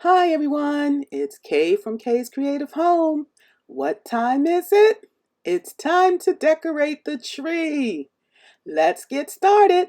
Hi everyone, it's Kay from Kay's Creative Home. What time is it? It's time to decorate the tree. Let's get started.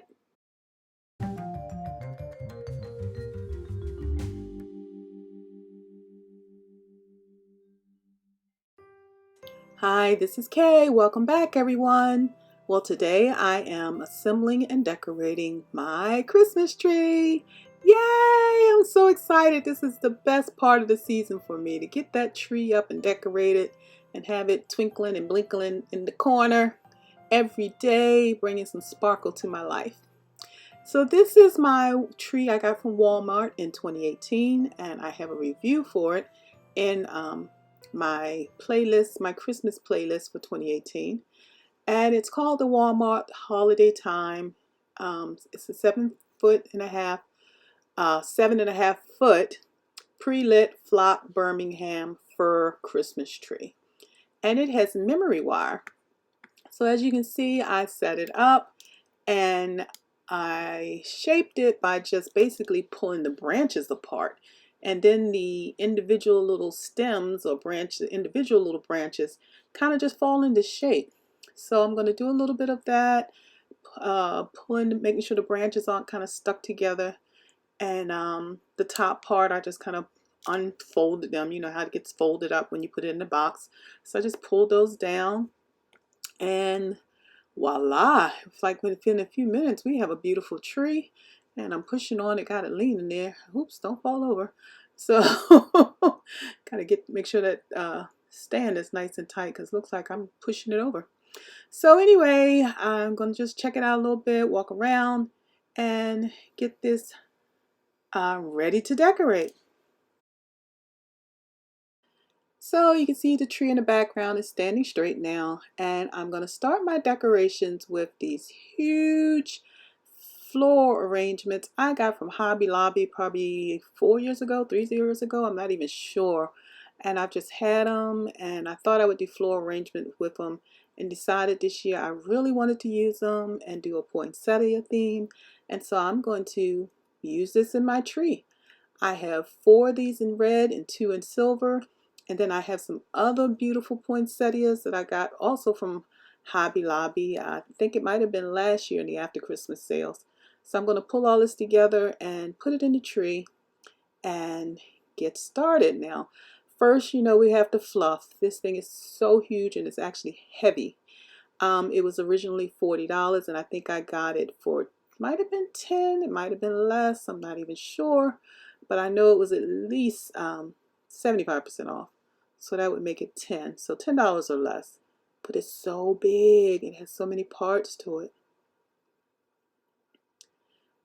Hi, this is Kay. Welcome back everyone. Well, today I am assembling and decorating my Christmas tree. Yay! I'm so excited. This is the best part of the season for me to get that tree up and decorated and have it twinkling and blinking in the corner every day, bringing some sparkle to my life. So this is my tree I got from Walmart in 2018, and I have a review for it in my playlist, my Christmas playlist for 2018, and it's called the Walmart Holiday Time. It's a 7.5 foot pre-lit flock Birmingham fir Christmas tree, and it has memory wire. So as you can see, I set it up and I shaped it by just basically pulling the branches apart, and then the individual little stems or branches, individual little branches kind of just fall into shape. So I'm going to do a little bit of that, pulling, making sure the branches aren't kind of stuck together, and the top part I just kind of unfolded them. You know how it gets folded up when you put it in the box. So I just pulled those down, and voila, it's like within a few minutes we have a beautiful tree, and I'm pushing on it, got it leaning there. Oops, don't fall over. So gotta make sure that stand is nice and tight, because it looks like I'm pushing it over. So anyway, I'm gonna just check it out a little bit, walk around, and get this ready to decorate. So you can see the tree in the background is standing straight now, and I'm going to start my decorations with these huge floral arrangements I got from Hobby Lobby probably 4 years ago, 3 years ago, I'm not even sure. And I've just had them, and I thought I would do floral arrangement with them, and decided this year I really wanted to use them and do a poinsettia theme. And so I'm going to use this in my tree. I have 4 of these in red and 2 in silver. And then I have some other beautiful poinsettias that I got also from Hobby Lobby. I think it might have been last year in the after Christmas sales. So I'm going to pull all this together and put it in the tree and get started now. First, we have to fluff. This thing is so huge and it's actually heavy. It was originally $40, and I think I got it for, might have been 10, it might have been less, I'm not even sure, but I know it was at least 75% off, so that would make it 10, so $10 or less. But it's so big, it has so many parts to it.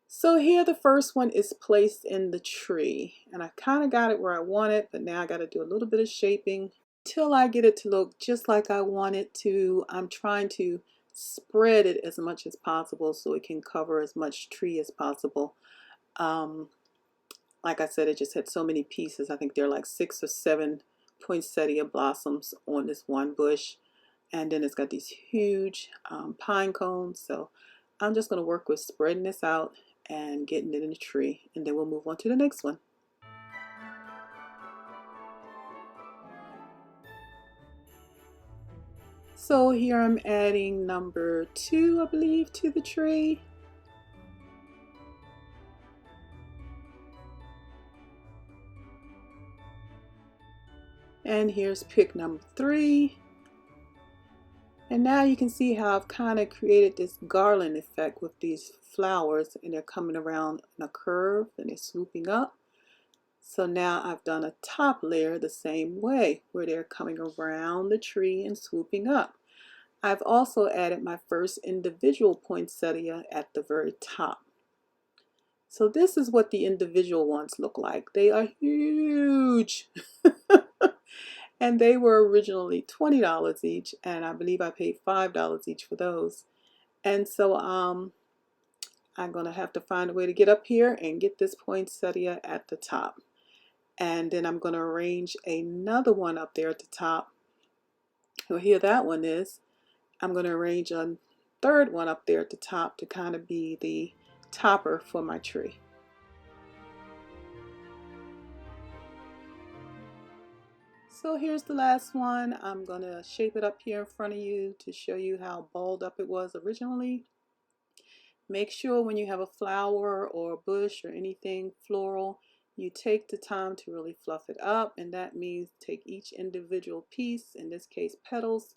So here the first one is placed in the tree, and I kind of got it where I want it, but now I got to do a little bit of shaping till I get it to look just like I want it to. I'm trying to spread it as much as possible so it can cover as much tree as possible. Um, like I said, it just had so many pieces. I think there are like 6 or 7 poinsettia blossoms on this one bush, and then it's got these huge pine cones. So I'm just going to work with spreading this out and getting it in the tree, and then we'll move on to the next one. So here I'm adding number 2, I believe, to the tree. And here's pick number 3. And now you can see how I've kind of created this garland effect with these flowers, and they're coming around in a curve and they're swooping up. So now I've done a top layer the same way, where they're coming around the tree and swooping up. I've also added my first individual poinsettia at the very top. So this is what the individual ones look like. They are huge. And they were originally $20 each, and I believe I paid $5 each for those. And so I'm going to have to find a way to get up here and get this poinsettia at the top. And then I'm going to arrange another one up there at the top. Well, here that one is. I'm going to arrange a third one up there at the top to kind of be the topper for my tree. So here's the last one. I'm going to shape it up here in front of you to show you how balled up it was originally. Make sure when you have a flower or a bush or anything floral, you take the time to really fluff it up, and that means take each individual piece, in this case petals,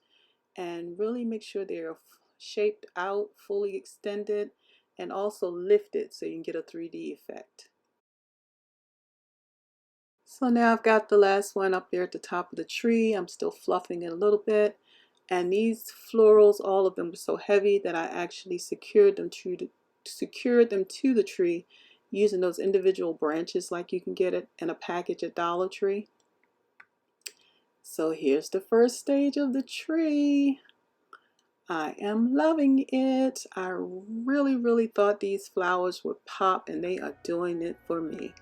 and really make sure they're shaped out, fully extended, and also lifted so you can get a 3D effect. So now I've got the last one up there at the top of the tree. I'm still fluffing it a little bit. And these florals, all of them were so heavy that I actually secured them to the tree using those individual branches like you can get it in a package at Dollar Tree. So here's the first stage of the tree. I am loving it. I really thought these flowers would pop, and they are doing it for me.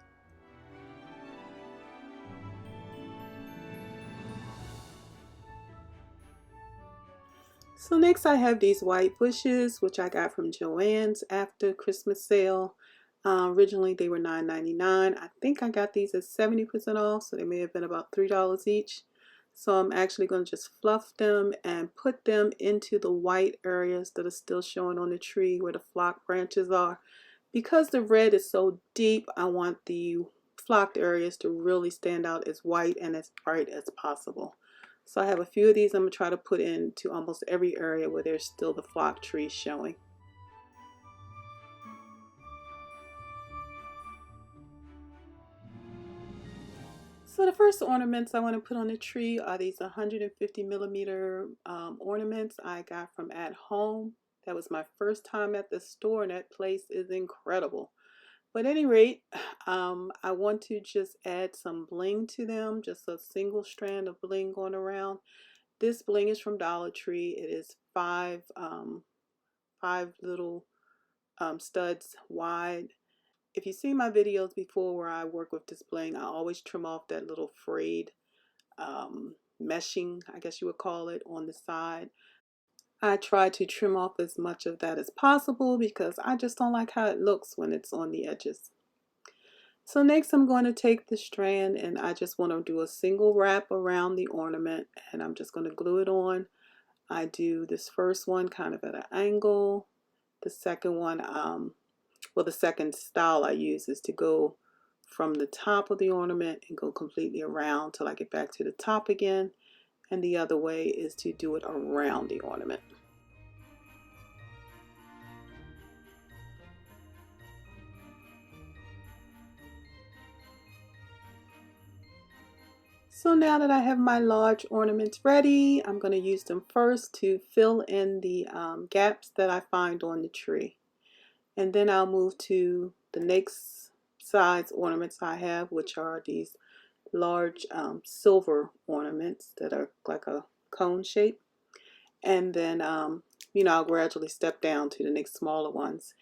So next I have these white bushes, which I got from Joann's after Christmas sale. Originally they were $9.99. I think I got these at 70% off, so they may have been about $3 each. So I'm actually going to just fluff them and put them into the white areas that are still showing on the tree where the flock branches are. Because the red is so deep, I want the flocked areas to really stand out as white and as bright as possible. So I have a few of these I'm going to try to put into almost every area where there's still the flock trees showing. So the first ornaments I want to put on the tree are these 150mm ornaments I got from At Home. That was my first time at the store, and that place is incredible. But at any rate, I want to just add some bling to them, just a single strand of bling going around. This bling is from Dollar Tree. It is five little studs wide. If you've seen my videos before where I work with this bling, I always trim off that little frayed meshing, I guess you would call it, on the side. I try to trim off as much of that as possible because I just don't like how it looks when it's on the edges. So next I'm going to take the strand, and I just want to do a single wrap around the ornament, and I'm just going to glue it on. I do this first one kind of at an angle. The second one, the second style I use is to go from the top of the ornament and go completely around till I get back to the top again. And the other way is to do it around the ornament. So now that I have my large ornaments ready, I'm going to use them first to fill in the gaps that I find on the tree. And then I'll move to the next size ornaments I have, which are these large silver ornaments that are like a cone shape. And then, I'll gradually step down to the next smaller ones.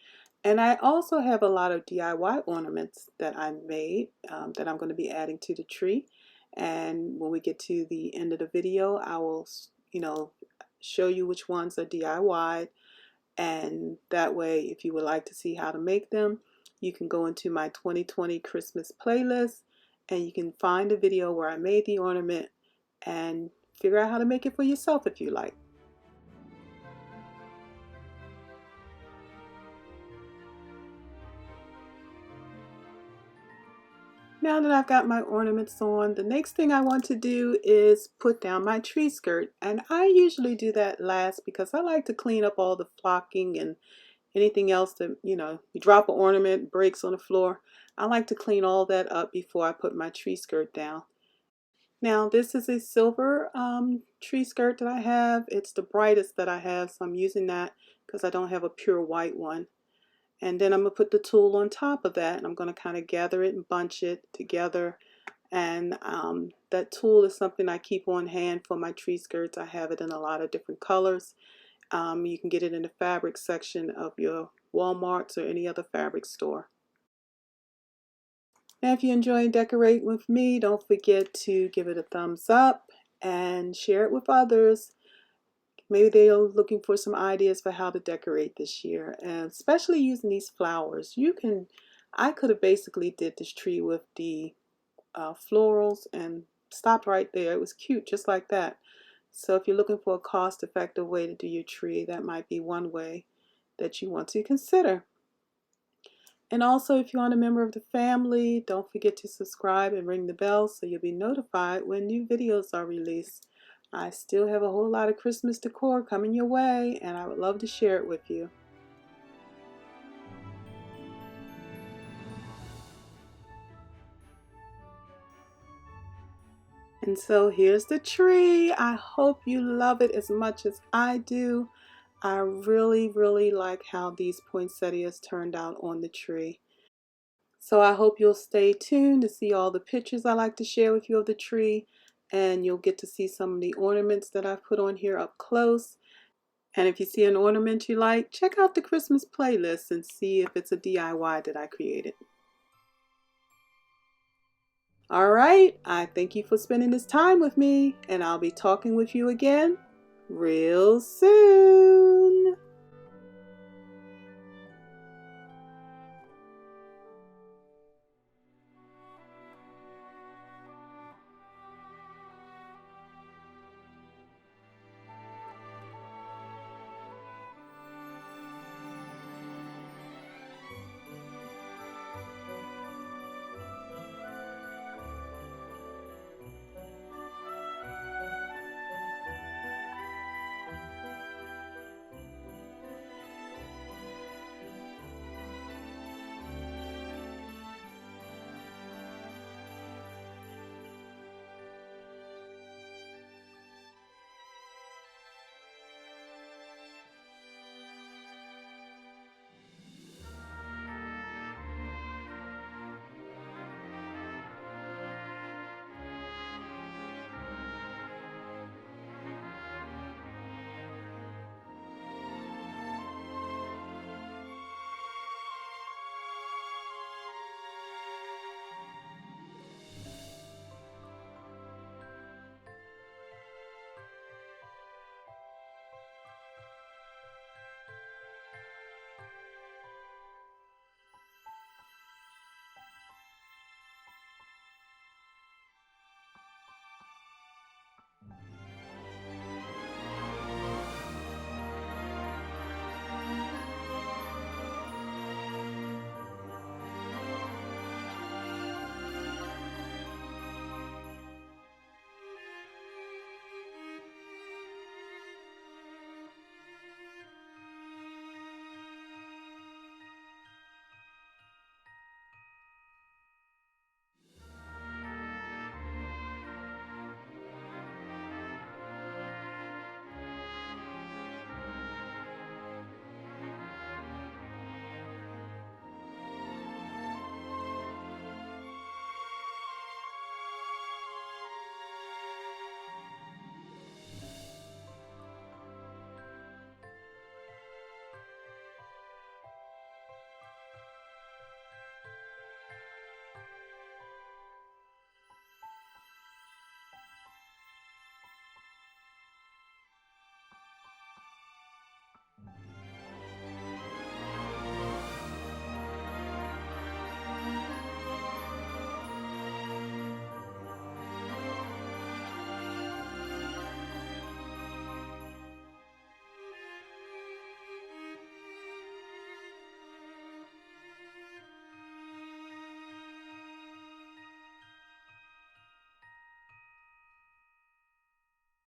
And I also have a lot of DIY ornaments that I made that I'm going to be adding to the tree. And when we get to the end of the video, I will, show you which ones are DIY. And that way, if you would like to see how to make them, you can go into my 2020 Christmas playlist and you can find a video where I made the ornament and figure out how to make it for yourself if you like. Now that I've got my ornaments on, the next thing I want to do is put down my tree skirt. And I usually do that last because I like to clean up all the flocking and anything else that, you drop an ornament, breaks on the floor. I like to clean all that up before I put my tree skirt down. Now this is a silver tree skirt that I have. It's the brightest that I have, so I'm using that because I don't have a pure white one. And then I'm going to put the tulle on top of that, and I'm going to kind of gather it and bunch it together. And that tulle is something I keep on hand for my tree skirts. I have it in a lot of different colors. You can get it in the fabric section of your Walmarts or any other fabric store. Now if you enjoy decorating with me, don't forget to give it a thumbs up and share it with others. Maybe they're looking for some ideas for how to decorate this year, and especially using these flowers. I could have basically did this tree with the florals and stopped right there. It was cute just like that. So if you're looking for a cost-effective way to do your tree, that might be one way that you want to consider. And also, if you're a member of the family, don't forget to subscribe and ring the bell so you'll be notified when new videos are released. I still have a whole lot of Christmas decor coming your way, and I would love to share it with you. And so here's the tree. I hope you love it as much as I do. I really like how these poinsettias turned out on the tree. So I hope you'll stay tuned to see all the pictures I like to share with you of the tree, and you'll get to see some of the ornaments that I've put on here up close. And if you see an ornament you like, check out the Christmas playlist and see if it's a DIY that I created. Alright, I thank you for spending this time with me, and I'll be talking with you again real soon.